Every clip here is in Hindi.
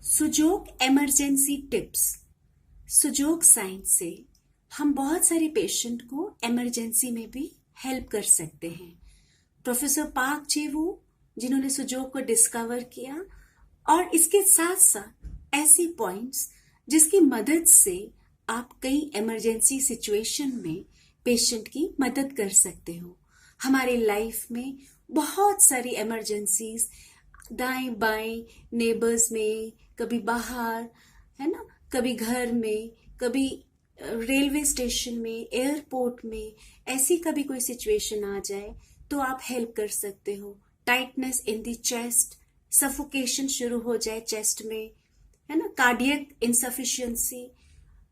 सुजोग इमरजेंसी टिप्स। सुजोग साइंस से हम बहुत सारे पेशेंट को इमरजेंसी में भी हेल्प कर सकते हैं। प्रोफेसर पार्क जेवू जिन्होंने सुजोग को डिस्कवर किया, और इसके साथ साथ ऐसी पॉइंट्स जिसकी मदद से आप कई इमरजेंसी सिचुएशन में पेशेंट की मदद कर सकते हो। हमारे लाइफ में बहुत सारी इमरजेंसीज दाएं बाएं नेबर्स में, कभी बाहर, है ना, कभी घर में, कभी रेलवे स्टेशन में, एयरपोर्ट में, ऐसी कभी कोई सिचुएशन आ जाए तो आप हेल्प कर सकते हो। Tightness in the chest, suffocation शुरू हो जाए चेस्ट में, है ना, कार्डियक इनसफिशिएंसी,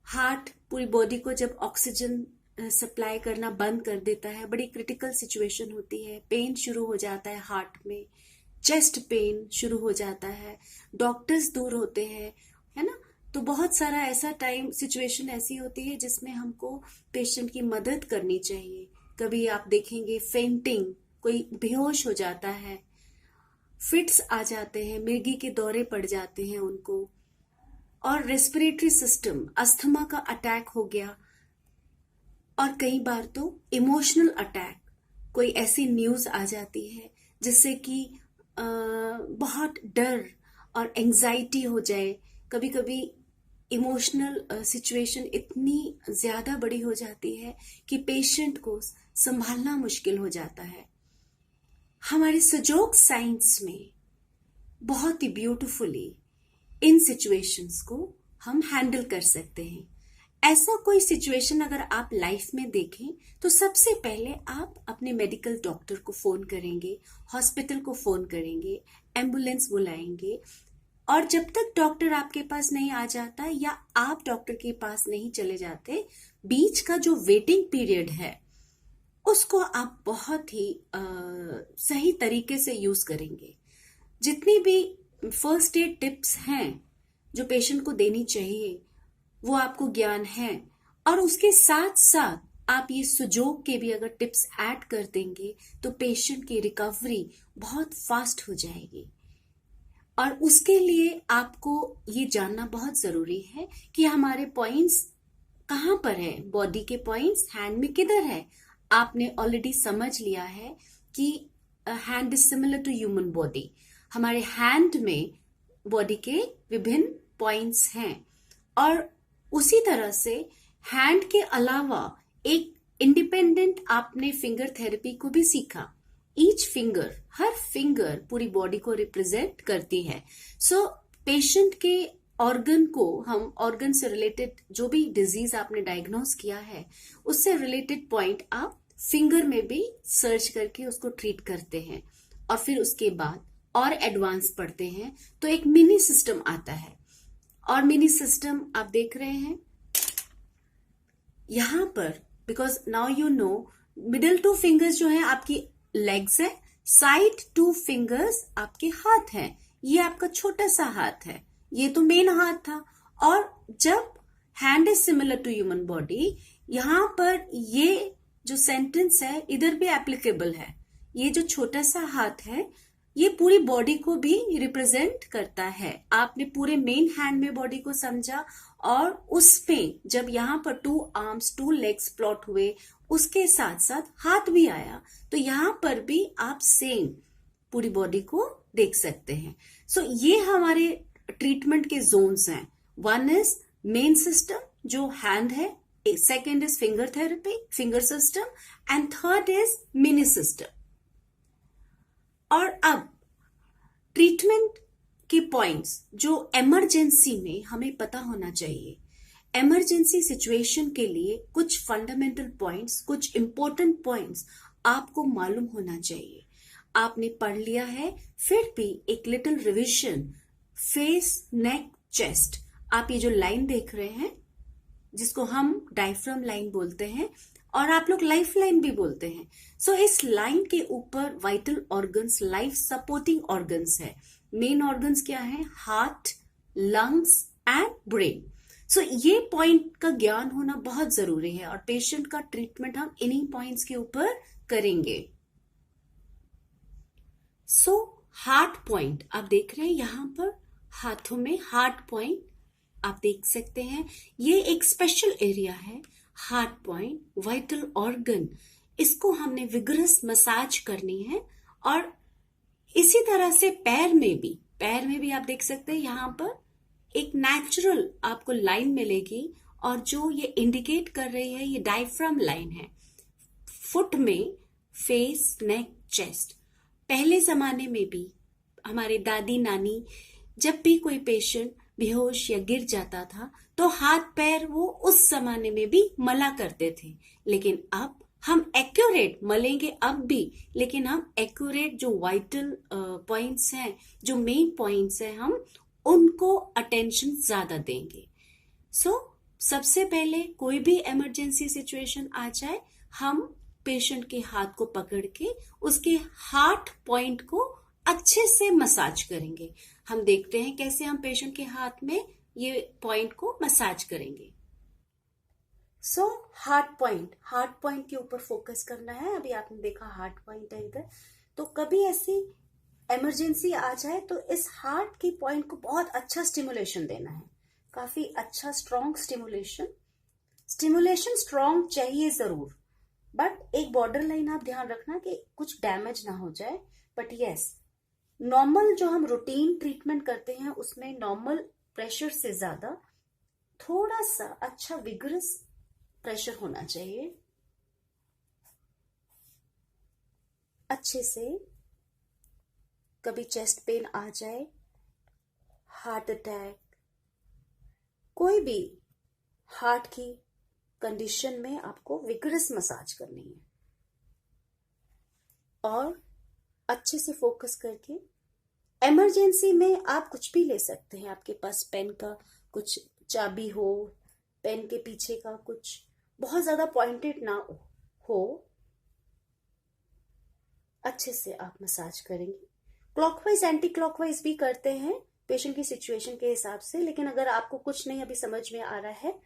हार्ट पूरी बॉडी को जब ऑक्सीजन सप्लाई करना बंद कर देता है, बड़ी क्रिटिकल सिचुएशन होती है। पेन शुरू हो जाता है हार्ट में, चेस्ट पेन शुरू हो जाता है, डॉक्टर्स दूर होते हैं, है ना। तो बहुत सारा ऐसा टाइम सिचुएशन ऐसी होती है जिसमें हमको पेशेंट की मदद करनी चाहिए। कभी आप देखेंगे फेंटिंग, कोई बेहोश हो जाता है, फिट्स आ जाते हैं, मिर्गी के दौरे पड़ जाते हैं उनको, और रेस्पिरेटरी सिस्टम, अस्थमा का अटैक हो गया, और कई बार तो इमोशनल अटैक, कोई ऐसी न्यूज आ जाती है जिससे कि बहुत डर और एंजाइटी हो जाए। कभी कभी इमोशनल सिचुएशन इतनी ज्यादा बड़ी हो जाती है कि पेशेंट को संभालना मुश्किल हो जाता है। हमारे सुजोग साइंस में बहुत ही ब्यूटीफुली इन सिचुएशंस को हम हैंडल कर सकते हैं। ऐसा कोई सिचुएशन अगर आप लाइफ में देखें तो सबसे पहले आप अपने मेडिकल डॉक्टर को फोन करेंगे, हॉस्पिटल को फोन करेंगे, एम्बुलेंस बुलाएंगे, और जब तक डॉक्टर आपके पास नहीं आ जाता या आप डॉक्टर के पास नहीं चले जाते, बीच का जो वेटिंग पीरियड है उसको आप बहुत ही सही तरीके से यूज करेंगे। जितनी भी फर्स्ट एड टिप्स हैं जो पेशेंट को देनी चाहिए वो आपको ज्ञान है, और उसके साथ साथ आप ये सुजोग के भी अगर टिप्स ऐड कर देंगे तो पेशेंट की रिकवरी बहुत फास्ट हो जाएगी। और उसके लिए आपको ये जानना बहुत जरूरी है कि हमारे पॉइंट्स कहाँ पर है, बॉडी के पॉइंट्स हैंड में किधर है। आपने ऑलरेडी समझ लिया है कि hand is similar to human body. हमारे हैंड में बॉडी के विभिन्न पॉइंट्स हैं, और उसी तरह से हैंड के अलावा एक इंडिपेंडेंट आपने फिंगर थेरेपी को भी सीखा। ईच फिंगर, हर फिंगर पूरी बॉडी को रिप्रेजेंट करती है। सो पेशेंट के ऑर्गन को हम, ऑर्गन से रिलेटेड जो भी डिजीज आपने डायग्नोस किया है उससे रिलेटेड पॉइंट आप फिंगर में भी सर्च करके उसको ट्रीट करते हैं। और फिर उसके बाद और एडवांस पढ़ते हैं तो एक मिनी सिस्टम आता है, और मिनी सिस्टम आप देख रहे हैं यहां पर, because now you know middle 2 fingers जो है आपकी लेग्स है, साइड 2 फिंगर्स आपके हाथ हैं। ये आपका छोटा सा हाथ है, ये तो मेन हाथ था। और जब hand is similar to human body, यहां पर ये जो सेंटेंस है इधर भी एप्लीकेबल है। ये जो छोटा सा हाथ है ये पूरी बॉडी को भी रिप्रेजेंट करता है। आपने पूरे मेन हैंड में बॉडी को समझा, और उसमें जब यहाँ पर 2 आर्म्स 2 लेग्स प्लॉट हुए, उसके साथ साथ हाथ भी आया, तो यहाँ पर भी आप सेम पूरी बॉडी को देख सकते हैं। सो ये हमारे ट्रीटमेंट के जोन्स हैं। वन इज मेन सिस्टम जो हैंड है, second is finger therapy, finger system, and third is mini system. और अब ट्रीटमेंट के पॉइंट्स जो इमरजेंसी में हमें पता होना चाहिए। इमरजेंसी सिचुएशन के लिए कुछ फंडामेंटल पॉइंट्स, कुछ इंपॉर्टेंट पॉइंट्स आपको मालूम होना चाहिए। आपने पढ़ लिया है, फिर भी एक लिटिल रिविजन। फेस, नेक, चेस्ट, आप ये जो लाइन देख रहे हैं जिसको हम डायफ्राम लाइन बोलते हैं, और आप लोग लाइफ लाइन भी बोलते हैं। सो इस लाइन के ऊपर vital organs, life supporting organs है। मेन ऑर्गन्स क्या है? Heart, lungs and brain. So ये पॉइंट का ज्ञान होना बहुत जरूरी है, और पेशेंट का ट्रीटमेंट हम इन्हीं पॉइंट्स के ऊपर करेंगे। सो हार्ट पॉइंट आप देख रहे हैं, यहां पर हाथों में हार्ट पॉइंट आप देख सकते हैं। ये एक स्पेशल एरिया है, हार्ट पॉइंट, वाइटल ऑर्गन। इसको हमने विगरस मसाज करनी है। और इसी तरह से पैर में भी आप देख सकते हैं, यहाँ पर एक नेचुरल आपको लाइन मिलेगी, और जो ये इंडिकेट कर रही है, ये डायफ्राम लाइन है। फुट में फेस, नेक, चेस्ट। पहले जमाने में भी हमारे दादी नानी, जब भी कोई पेशेंट बेहोश या गिर जाता था, तो हाथ पैर वो उस जमाने में भी मला करते थे। लेकिन अब हम एक्यूरेट मलेंगे अब भी, लेकिन हम एक्यूरेट जो वाइटल पॉइंट्स हैं, जो मेन पॉइंट्स हैं, हम उनको अटेंशन ज्यादा देंगे। सबसे पहले कोई भी इमरजेंसी सिचुएशन आ जाए, हम पेशेंट के हाथ को पकड़ के उसके हार्ट पॉइंट को अच्छे से मसाज करेंगे। हम देखते हैं कैसे हम पेशेंट के हाथ में ये पॉइंट को मसाज करेंगे। हार्ट पॉइंट के ऊपर फोकस करना है। अभी आपने देखा हार्ट पॉइंट है इधर। तो कभी ऐसी इमरजेंसी आ जाए तो इस हार्ट की पॉइंट को बहुत अच्छा स्टिमुलेशन देना है, काफी अच्छा स्ट्रॉन्ग स्टिमुलेशन स्ट्रॉन्ग चाहिए जरूर, बट एक बॉर्डर लाइन आप ध्यान रखना कि कुछ डैमेज ना हो जाए। बट यस, नॉर्मल जो हम रूटीन ट्रीटमेंट करते हैं उसमें नॉर्मल प्रेशर से ज्यादा थोड़ा सा अच्छा विगरस प्रेशर होना चाहिए। अच्छे से कभी चेस्ट पेन आ जाए, हार्ट अटैक, कोई भी हार्ट की कंडीशन में आपको विगरस मसाज करनी है। और अच्छे से फोकस करके, इमरजेंसी में आप कुछ भी ले सकते हैं। आपके पास पेन का कुछ चाबी हो, पेन के पीछे का कुछ बहुत ज्यादा पॉइंटेड ना हो, अच्छे से आप मसाज करेंगे। क्लॉकवाइज एंटी क्लॉकवाइज भी करते हैं पेशेंट की सिचुएशन के हिसाब से। लेकिन अगर आपको कुछ नहीं अभी समझ में आ रहा है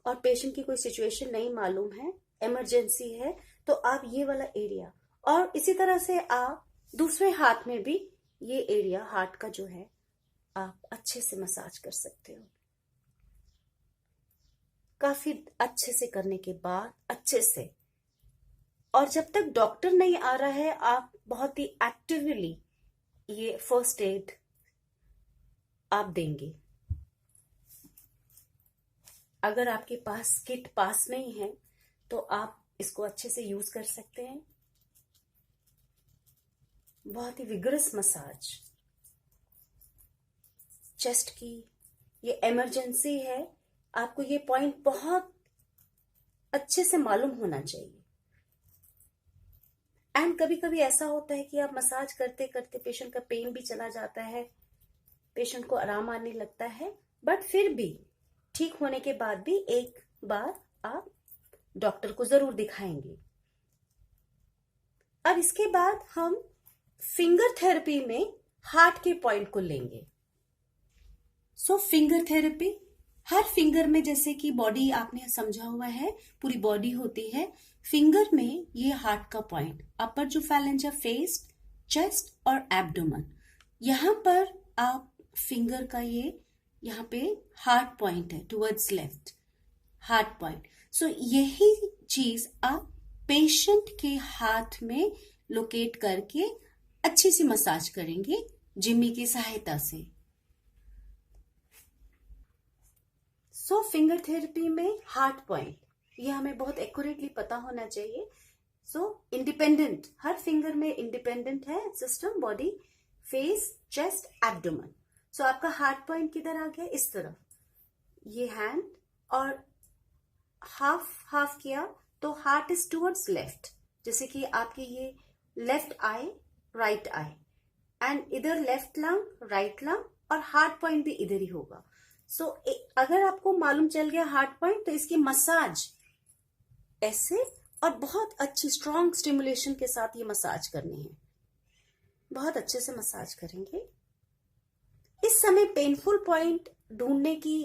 और पेशेंट की कोई सिचुएशन नहीं मालूम है, इमरजेंसी है, तो आप ये वाला एरिया, और इसी तरह से आप दूसरे हाथ में भी ये एरिया हार्ट का जो है आप अच्छे से मसाज कर सकते हो। काफी अच्छे से करने के बाद अच्छे से, और जब तक डॉक्टर नहीं आ रहा है, आप बहुत ही एक्टिवली ये फर्स्ट एड आप देंगे। अगर आपके पास किट पास नहीं है तो आप इसको अच्छे से यूज कर सकते हैं। बहुत ही विगरस मसाज चेस्ट की, ये इमरजेंसी है, आपको ये पॉइंट बहुत अच्छे से मालूम होना चाहिए। एंड कभी कभी ऐसा होता है कि आप मसाज करते करते पेशेंट का पेन भी चला जाता है, पेशेंट को आराम आने लगता है, बट फिर भी ठीक होने के बाद भी एक बार आप डॉक्टर को जरूर दिखाएंगे। अब इसके बाद हम फिंगर थेरेपी में हार्ट के पॉइंट को लेंगे। फिंगर थेरेपी, हर फिंगर में, जैसे कि बॉडी आपने समझा हुआ है, पूरी बॉडी होती है, फिंगर में ये हार्ट का पॉइंट, अपर जो फैलेंजा, फेस, चेस्ट और एब्डोमेन, यहां पर आप फिंगर का ये यहाँ पे हार्ट पॉइंट है, टुवर्ड्स लेफ्ट हार्ट पॉइंट। यही चीज आप पेशेंट के हाथ में लोकेट करके अच्छी सी मसाज करेंगे जिम्मी की सहायता से। फिंगर थेरेपी में हार्ट पॉइंट, ये हमें बहुत एक्यूरेटली पता होना चाहिए। इंडिपेंडेंट, हर फिंगर में इंडिपेंडेंट है system, body, face, chest, abdomen. आपका हार्ट पॉइंट किधर आ गया, इस तरफ, ये हैंड, और हाफ किया तो हार्ट इज टुवर्ड्स लेफ्ट, जैसे कि आपकी ये left I, right I, and इधर लेफ्ट लंग, राइट लंग, और हार्ट पॉइंट भी इधर ही होगा। अगर आपको मालूम चल गया हार्ट पॉइंट, तो इसकी मसाज ऐसे और बहुत अच्छी स्ट्रॉन्ग स्टिमुलेशन के साथ ये मसाज करनी है। बहुत अच्छे से मसाज करेंगे। इस समय पेनफुल पॉइंट ढूंढने की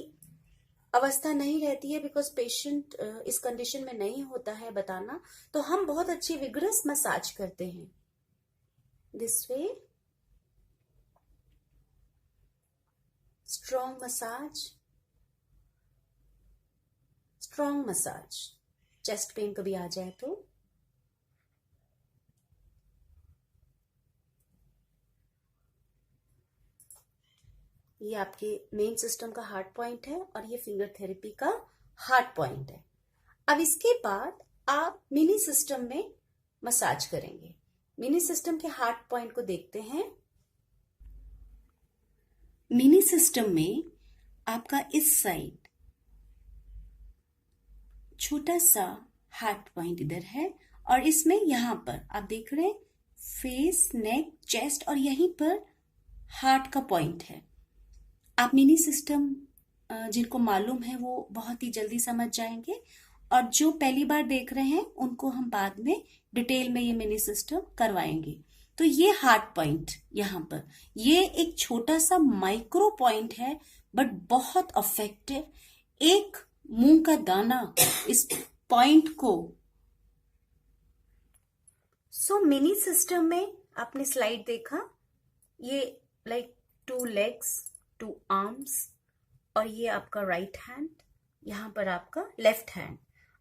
अवस्था नहीं रहती है, बिकॉज पेशेंट इस कंडीशन में नहीं होता है बताना, तो हम बहुत अच्छी विगरस मसाज करते हैं this way. Strong massage, strong massage. Chest pain कभी आ जाए तो ये आपके मेन सिस्टम का हार्ट पॉइंट है और ये फिंगर थेरेपी का हार्ट पॉइंट है। अब इसके बाद आप मिनी सिस्टम में मसाज करेंगे। मिनी सिस्टम के हार्ट पॉइंट को देखते हैं। मिनी सिस्टम में आपका इस साइड छोटा सा हार्ट पॉइंट इधर है और इसमें यहां पर आप देख रहे हैं फेस, नेक, चेस्ट और यहीं पर हार्ट का पॉइंट है। आप मिनी सिस्टम जिनको मालूम है वो बहुत ही जल्दी समझ जाएंगे और जो पहली बार देख रहे हैं उनको हम बाद में डिटेल में ये मिनी सिस्टम करवाएंगे। तो ये हार्ट पॉइंट यहाँ पर, ये एक छोटा सा माइक्रो पॉइंट है बट बहुत अफेक्टिव। एक मूंग का दाना इस पॉइंट को। मिनी सिस्टम में आपने स्लाइड देखा, ये लाइक 2 legs, 2 arms और ये आपका राइट हैंड, यहाँ पर आपका लेफ्ट हैंड।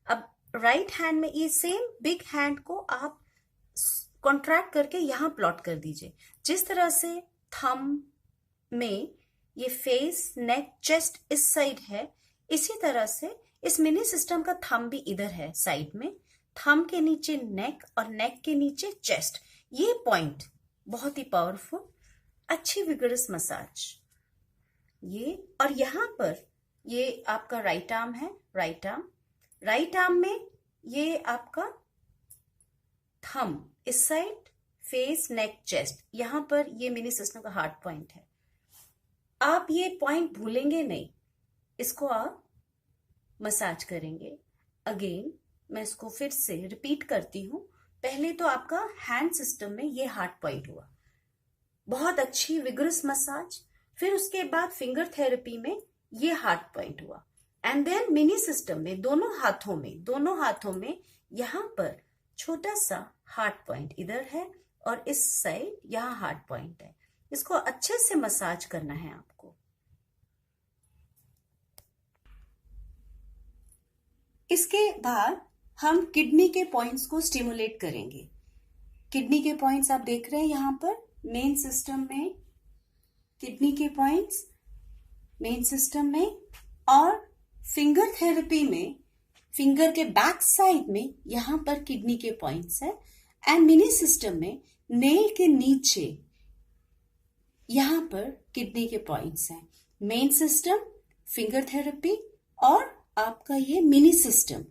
अब राइट हैंड में ये सेम बिग हैंड को आप कॉन्ट्रैक्ट करके यहाँ प्लॉट कर दीजिए। जिस तरह से थंब में ये फेस, नेक, चेस्ट इस साइड है, इसी तरह से इस मिनी सिस्टम का थंब भी इधर है साइड में। थंब के नीचे नेक और नेक के नीचे चेस्ट। ये पॉइंट बहुत ही पावरफुल, अच्छी विगरस मसाज ये। और यहां पर ये आपका राइट आर्म है, राइट आर्म में ये आपका थंब इस साइड, फेस, नेक, चेस्ट, यहां पर ये मिनी सिस्टम का हार्ट पॉइंट है। आप ये पॉइंट भूलेंगे नहीं, इसको आप मसाज करेंगे। अगेन मैं इसको फिर से रिपीट करती हूं। पहले तो आपका हैंड सिस्टम में ये हार्ट पॉइंट हुआ, बहुत अच्छी विगरस मसाज। फिर उसके बाद फिंगर थेरेपी में ये हार्ट पॉइंट हुआ एंड देन मिनी सिस्टम में दोनों हाथों में यहां पर छोटा सा हार्ट पॉइंट इधर है और इस साइड यहां हार्ट पॉइंट है। इसको अच्छे से मसाज करना है आपको। इसके बाद हम किडनी के पॉइंट्स को स्टिमुलेट करेंगे। किडनी के पॉइंट्स आप देख रहे हैं यहाँ पर मेन सिस्टम में, किडनी के पॉइंट्स मेन सिस्टम में, और फिंगर थेरेपी में फिंगर के बैक साइड में यहाँ पर किडनी के पॉइंट्स है एंड मिनी सिस्टम में नेल के नीचे यहाँ पर किडनी के पॉइंट्स हैं। मेन सिस्टम, फिंगर थेरेपी और आपका ये मिनी सिस्टम।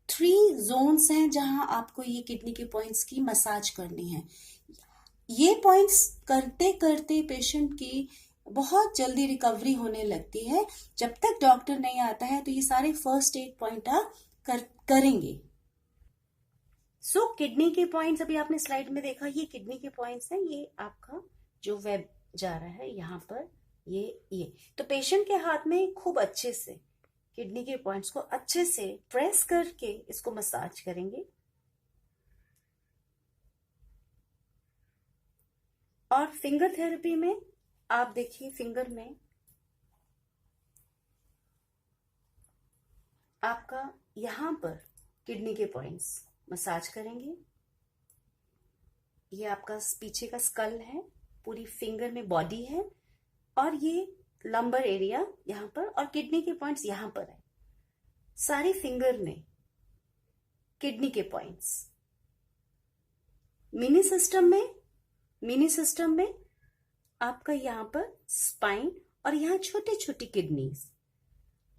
3 जोन्स हैं जहां आपको ये किडनी के पॉइंट्स की मसाज करनी है। ये पॉइंट्स करते करते पेशेंट की बहुत जल्दी रिकवरी होने लगती है। जब तक डॉक्टर नहीं आता है तो ये सारे फर्स्ट एड पॉइंट आप करेंगे। किडनी के पॉइंट्स अभी आपने स्लाइड में देखा, ये किडनी के पॉइंट्स हैं। ये आपका जो वेब जा रहा है यहाँ पर, ये तो पेशेंट के हाथ में खूब अच्छे से किडनी के पॉइंट्स को अच्छे से प्रेस करके इसको मसाज करेंगे। और फिंगर थेरेपी में आप देखिए, फिंगर में आपका यहां पर किडनी के पॉइंट्स मसाज करेंगे। ये आपका पीछे का स्कल है, पूरी फिंगर में बॉडी है और ये लंबर एरिया यहां पर और किडनी के पॉइंट्स यहां पर है। सारी फिंगर में किडनी के पॉइंट्स। मिनी सिस्टम में आपका यहां पर स्पाइन और यहां छोटे छोटे किडनीज।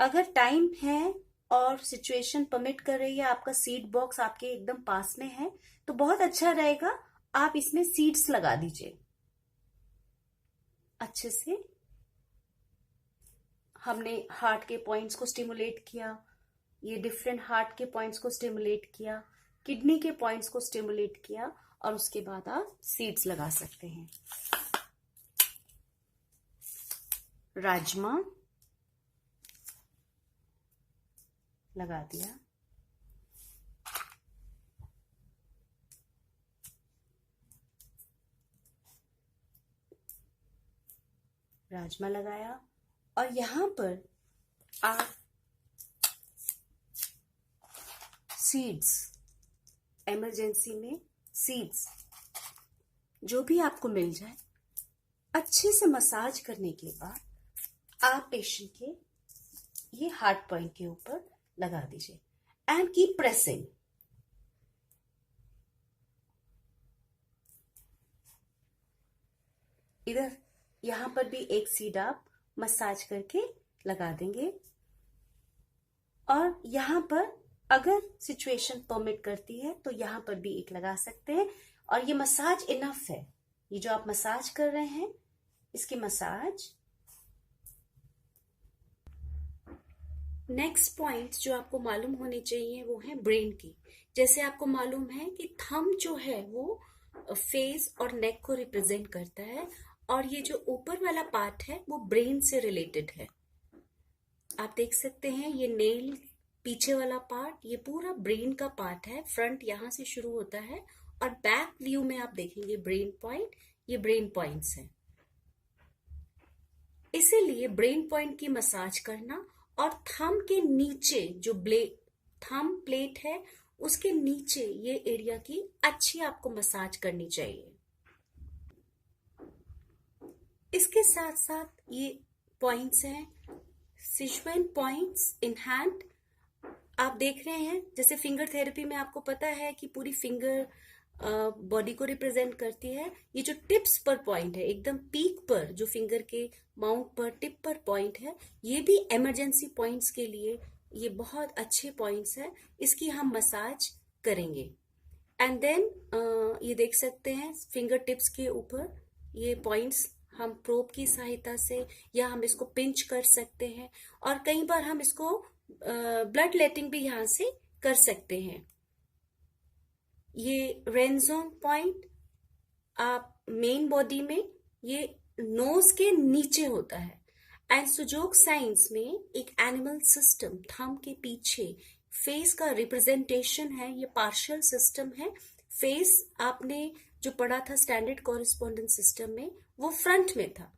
अगर टाइम है और सिचुएशन परमिट कर रही है, आपका सीड बॉक्स आपके एकदम पास में है तो बहुत अच्छा रहेगा, आप इसमें सीड्स लगा दीजिए अच्छे से। हमने हार्ट के पॉइंट्स को स्टिमुलेट किया, ये डिफरेंट हार्ट के पॉइंट्स को स्टिमुलेट किया, किडनी के पॉइंट्स को स्टिमुलेट किया और उसके बाद आप सीड्स लगा सकते हैं। राजमा लगा दिया, राजमा लगाया और यहाँ पर आप सीड्स, इमरजेंसी में सीड्स जो भी आपको मिल जाए, अच्छे से मसाज करने के बाद आप पेशेंट के ये हार्ट पॉइंट के ऊपर लगा दीजिए एंड कीप प्रेसिंग। इधर यहां पर भी एक सीड आप मसाज करके लगा देंगे और यहां पर अगर सिचुएशन परमिट करती है तो यहां पर भी एक लगा सकते हैं। और ये मसाज इनफ है, ये जो आप मसाज कर रहे हैं इसकी मसाज। नेक्स्ट पॉइंट जो आपको मालूम होने चाहिए वो है ब्रेन की। जैसे आपको मालूम है कि थंब जो है वो फेस और नेक को रिप्रेजेंट करता है और ये जो ऊपर वाला पार्ट है वो ब्रेन से रिलेटेड है। आप देख सकते हैं ये नेल पीछे वाला पार्ट, ये पूरा ब्रेन का पार्ट है। फ्रंट यहां से शुरू होता है और बैक व्यू में आप देखेंगे ब्रेन पॉइंट, ये ब्रेन पॉइंट्स हैं। इसीलिए ब्रेन पॉइंट की मसाज करना और थंब के नीचे जो थंब प्लेट है उसके नीचे ये एरिया की अच्छी आपको मसाज करनी चाहिए। इसके साथ साथ ये पॉइंट्स हैं सिचुएंट पॉइंट्स इन हैंड। आप देख रहे हैं जैसे फिंगर थेरेपी में आपको पता है कि पूरी फिंगर बॉडी को रिप्रेजेंट करती है। ये जो टिप्स पर पॉइंट है, एकदम पीक पर जो फिंगर के माउंट पर टिप पर पॉइंट है, ये भी इमरजेंसी पॉइंट्स के लिए ये बहुत अच्छे पॉइंट्स हैं। इसकी हम मसाज करेंगे एंड देन ये देख सकते हैं फिंगर टिप्स के ऊपर ये पॉइंट्स हम प्रोब की सहायता से या हम इसको पिंच कर सकते हैं और कई बार हम इसको ब्लड लेटिंग भी यहां से कर सकते हैं। ये रेनजोन पॉइंट आप मेन बॉडी में ये नोज के नीचे होता है एंड सुजोग साइंस में एक एनिमल सिस्टम थंब के पीछे फेस का रिप्रेजेंटेशन है। ये पार्शियल सिस्टम है। फेस आपने जो पढ़ा था स्टैंडर्ड कॉरेस्पॉन्डेंस सिस्टम में वो फ्रंट में था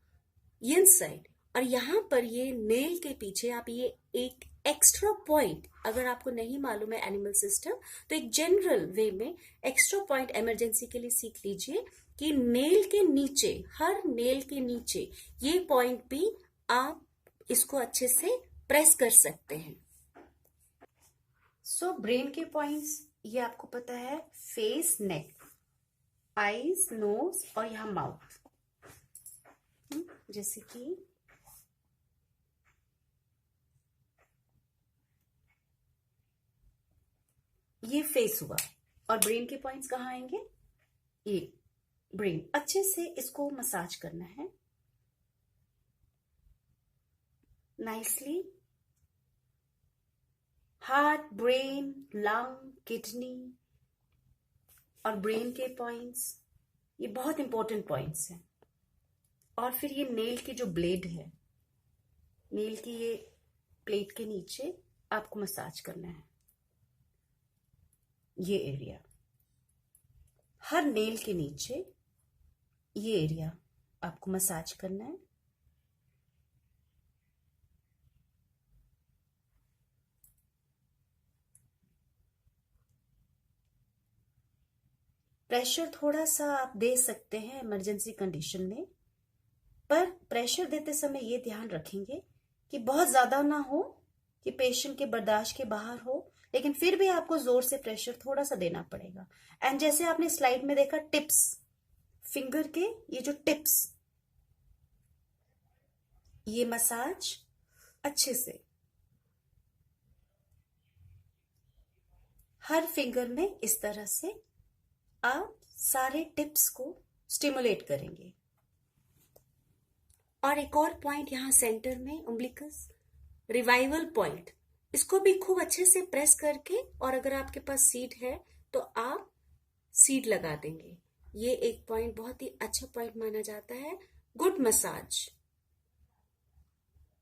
इन साइड, और यहाँ पर ये नेल के पीछे आप ये एक एक्स्ट्रा पॉइंट, अगर आपको नहीं मालूम है एनिमल सिस्टम तो एक जनरल वे में एक्स्ट्रा पॉइंट इमरजेंसी के लिए सीख लीजिए कि नेल के नीचे, हर नेल के नीचे ये पॉइंट भी आप इसको अच्छे से प्रेस कर सकते हैं। सो ब्रेन के पॉइंट्स ये आपको पता है, फेस, नेक, आईज, नोज और यहाँ माउथ। जैसे कि ये फेस हुआ और ब्रेन के पॉइंट्स कहाँ आएंगे, ये ब्रेन। अच्छे से इसको मसाज करना है nicely. Heart, brain, lung, kidney और ब्रेन के पॉइंट्स ये बहुत इंपॉर्टेंट पॉइंट्स हैं। और फिर ये नेल की जो ब्लेड है, नेल की ये प्लेट के नीचे आपको मसाज करना है। ये एरिया, हर नेल के नीचे ये एरिया आपको मसाज करना है। प्रेशर थोड़ा सा आप दे सकते हैं इमरजेंसी कंडीशन में, पर प्रेशर देते समय ये ध्यान रखेंगे कि बहुत ज्यादा ना हो कि पेशेंट के बर्दाश्त के बाहर हो, लेकिन फिर भी आपको जोर से प्रेशर थोड़ा सा देना पड़ेगा। एंड जैसे आपने स्लाइड में देखा टिप्स, फिंगर के ये जो टिप्स, ये मसाज अच्छे से हर फिंगर में इस तरह से आप सारे टिप्स को स्टिमुलेट करेंगे। और एक और पॉइंट यहाँ सेंटर में उम्बिलिकस रिवाइवल पॉइंट, इसको भी खूब अच्छे से प्रेस करके, और अगर आपके पास सीड है तो आप सीड लगा देंगे। ये एक पॉइंट बहुत ही अच्छा पॉइंट माना जाता है, गुड मसाज।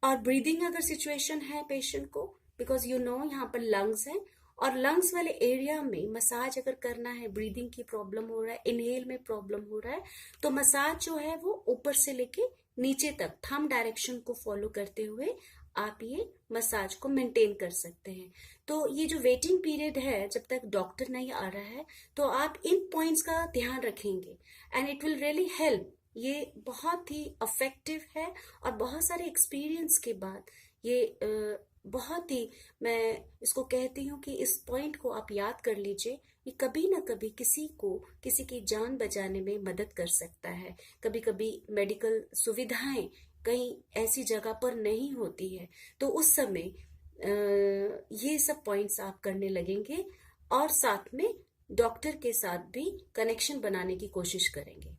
और ब्रीदिंग अगर सिचुएशन है पेशेंट को, बिकॉज यू नो यहाँ पर लंग्स है और लंग्स वाले एरिया में मसाज अगर करना है, ब्रीदिंग की प्रॉब्लम हो रहा है, इनहेल में प्रॉब्लम हो रहा है, तो मसाज जो है वो ऊपर से लेके नीचे तक थंब डायरेक्शन को फॉलो करते हुए आप ये मसाज को मेंटेन कर सकते हैं। तो ये जो वेटिंग पीरियड है जब तक डॉक्टर नहीं आ रहा है, तो आप इन पॉइंट्स का ध्यान रखेंगे and it will really help. ये बहुत ही इफेक्टिव है और बहुत सारे एक्सपीरियंस के बाद ये बहुत ही, मैं इसको कहती हूँ कि इस पॉइंट को आप याद कर लीजिए, ये कभी ना कभी किसी को किसी की जान बचाने में मदद कर सकता है। कभी कभी मेडिकल सुविधाएं कहीं ऐसी जगह पर नहीं होती है, तो उस समय ये सब पॉइंट्स आप करने लगेंगे और साथ में डॉक्टर के साथ भी कनेक्शन बनाने की कोशिश करेंगे।